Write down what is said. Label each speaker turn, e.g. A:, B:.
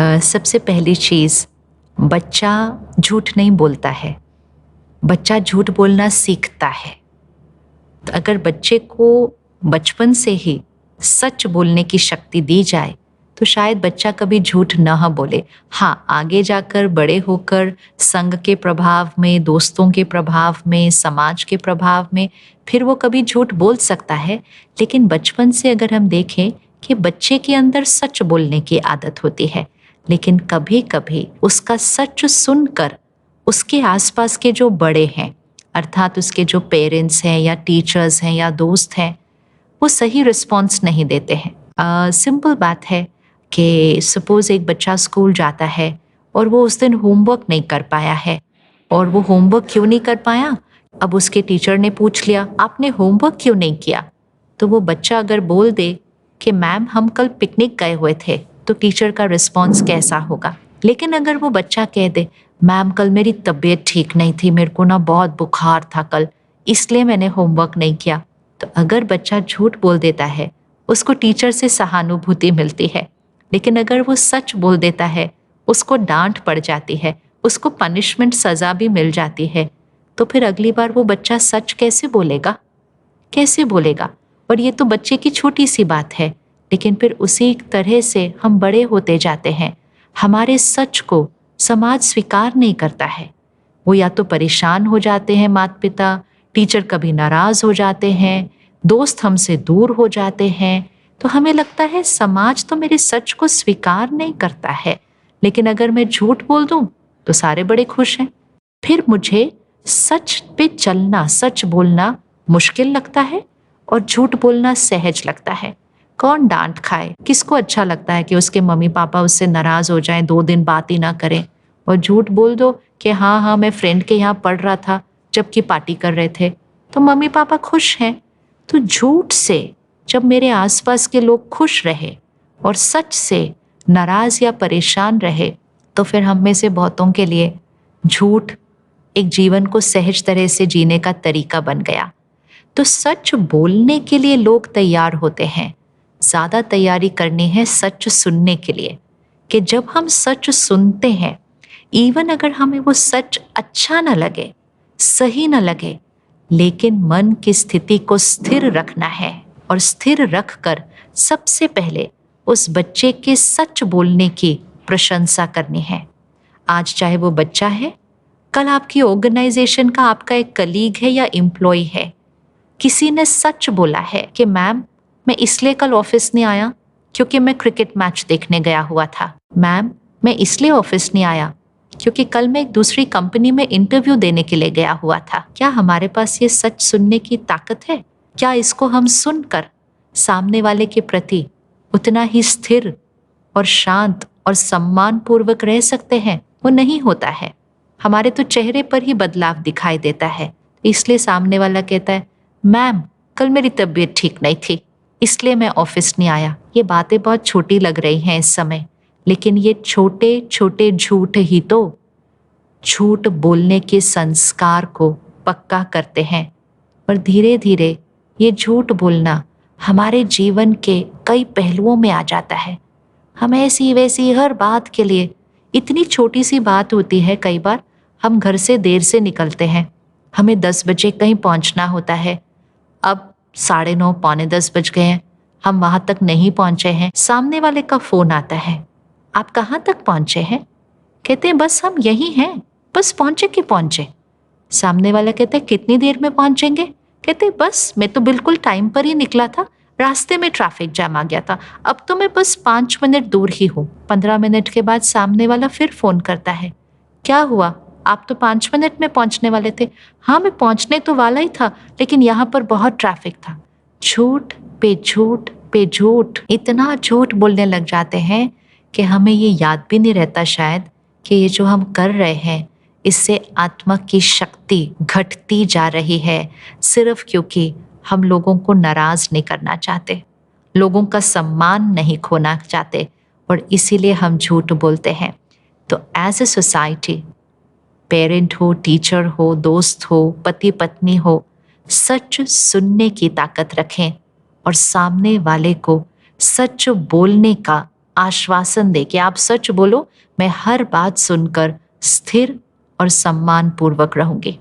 A: सबसे पहली चीज़, बच्चा झूठ नहीं बोलता है, बच्चा झूठ बोलना सीखता है। तो अगर बच्चे को बचपन से ही सच बोलने की शक्ति दी जाए, तो शायद बच्चा कभी झूठ न बोले। हाँ, आगे जाकर बड़े होकर संग के प्रभाव में, दोस्तों के प्रभाव में, समाज के प्रभाव में फिर वो कभी झूठ बोल सकता है। लेकिन बचपन से अगर हम देखें कि बच्चे के अंदर सच बोलने की आदत होती है, लेकिन कभी-कभी उसका सच सुनकर उसके आसपास के जो बड़े हैं, अर्थात उसके जो पेरेंट्स हैं या टीचर्स हैं या दोस्त हैं, वो सही रिस्पॉन्स नहीं देते हैं। सिंपल बात है कि सपोज़ एक बच्चा स्कूल जाता है और वो उस दिन होमवर्क नहीं कर पाया है, और वो होमवर्क क्यों नहीं कर पाया? अब उसके टीचर ने पूछ लिया, आपने होमवर्क क्यों नहीं किया? तो वो बच्चा अगर बोल दे कि मैम हम कल पिकनिक गए हुए थे, तो टीचर का रिस्पॉन्स कैसा होगा? लेकिन अगर वो बच्चा कह दे, मैम कल मेरी तबीयत ठीक नहीं थी, मेरे को ना बहुत बुखार था कल, इसलिए मैंने होमवर्क नहीं किया। तो अगर बच्चा झूठ बोल देता है, उसको टीचर से सहानुभूति मिलती है। लेकिन अगर वो सच बोल देता है, उसको डांट पड़ जाती है, उसको पनिशमेंट सज़ा भी मिल जाती है, तो फिर अगली बार वो बच्चा सच कैसे बोलेगा? कैसे बोलेगा? और ये तो बच्चे की छोटी सी बात है, लेकिन फिर उसी तरह से हम बड़े होते जाते हैं। हमारे सच को समाज स्वीकार नहीं करता है। वो या तो परेशान हो जाते हैं माता-पिता, टीचर कभी नाराज़ हो जाते हैं, दोस्त हमसे दूर हो जाते हैं। तो हमें लगता है समाज तो मेरे सच को स्वीकार नहीं करता है, लेकिन अगर मैं झूठ बोल दूँ, तो सारे बड़े खुश हैं। फिर मुझे सच पे चलना, सच बोलना मुश्किल लगता है और झूठ बोलना सहज लगता है। कौन डाँट खाए? किसको अच्छा लगता है कि उसके मम्मी-पापा उससे नाराज़ हो जाएँ, 2 दिन बात ही ना करें? और झूठ बोल दो कि हाँ, हाँ, मैं फ्रेंड के यहाँ पढ़ रहा था, जबकि पार्टी कर रहे थे, तो मम्मी-पापा खुश हैं। तो झूठ से जब मेरे आस-पास के लोग खुश रहे और सच से नाराज़ या परेशान रहे, तो फिर हम में से बहुतों के लिए झूठ एक जीवन को सहज तरह से जीने का तरीका बन गया। तो सच बोलने के लिए लोग तैयार होते हैं, ज़्यादा तैयारी करनी है सच सुनने के लिए, कि जब हम सच सुनते हैं, इवन अगर हमें वो सच अच्छा न लगे, सही न लगे, लेकिन मन की स्थिति को स्थिर रखना है और स्थिर रखकर सबसे पहले उस बच्चे के सच बोलने की प्रशंसा करनी है। आज चाहे वो बच्चा है, कल आपकी ऑर्गेनाइजेशन का आपका एक कलीग है या एम्प्लॉय है, किसी ने सच बोला है कि मैम मैं इसलिए कल ऑफिस नहीं आया क्योंकि मैं क्रिकेट मैच देखने गया हुआ था। मैम मैं इसलिए ऑफिस नहीं आया क्योंकि कल मैं एक दूसरी कंपनी में इंटरव्यू देने के लिए गया हुआ था। क्या हमारे पास ये सच सुनने की ताकत है? क्या इसको हम सुनकर सामने वाले के प्रति उतना ही स्थिर और शांत और सम्मान पूर्वक रह सकते हैं? वो नहीं होता है। हमारे तो चेहरे पर ही बदलाव दिखाई देता है। इसलिए सामने वाला कहता है, मैम कल मेरी तबीयत ठीक नहीं थी, इसलिए मैं ऑफिस नहीं आया। ये बातें बहुत छोटी लग रही हैं इस समय, लेकिन ये छोटे छोटे झूठ ही तो झूठ बोलने के संस्कार को पक्का करते हैं। और धीरे धीरे ये झूठ बोलना हमारे जीवन के कई पहलुओं में आ जाता है। हम ऐसी वैसी हर बात के लिए, इतनी छोटी सी बात होती है, कई बार हम घर से देर से निकलते हैं, हमें 10 बजे कहीं पहुंचना होता है, अब 9:30 पौने 10 बज गए हैं, हम वहां तक नहीं पहुंचे हैं। सामने वाले का फोन आता है, आप कहाँ तक पहुंचे हैं? कहते हैं बस हम यहीं हैं, बस पहुंचे कि पहुंचे। सामने वाला कहता है कितनी देर में पहुंचेंगे? कहते हैं बस मैं तो बिल्कुल टाइम पर ही निकला था, रास्ते में ट्रैफिक जाम आ गया था, अब तो मैं बस 5 मिनट दूर ही हूँ। 15 मिनट के बाद सामने वाला फिर फोन करता है, क्या हुआ? आप तो 5 मिनट में पहुंचने वाले थे। हाँ मैं पहुंचने तो वाला ही था, लेकिन यहाँ पर बहुत ट्रैफिक था। झूठ पे झूठ पे झूठ, इतना झूठ बोलने लग जाते हैं कि हमें ये याद भी नहीं रहता शायद कि ये जो हम कर रहे हैं, इससे आत्मा की शक्ति घटती जा रही है, सिर्फ क्योंकि हम लोगों को नाराज नहीं करना चाहते, लोगों का सम्मान नहीं खोना चाहते, और इसीलिए हम झूठ बोलते हैं। तो एज ए सोसाइटी, पेरेंट हो, टीचर हो, दोस्त हो, पति पत्नी हो, सच सुनने की ताकत रखें और सामने वाले को सच बोलने का आश्वासन दे कि आप सच बोलो, मैं हर बात सुनकर स्थिर और सम्मान पूर्वक रहूंगी।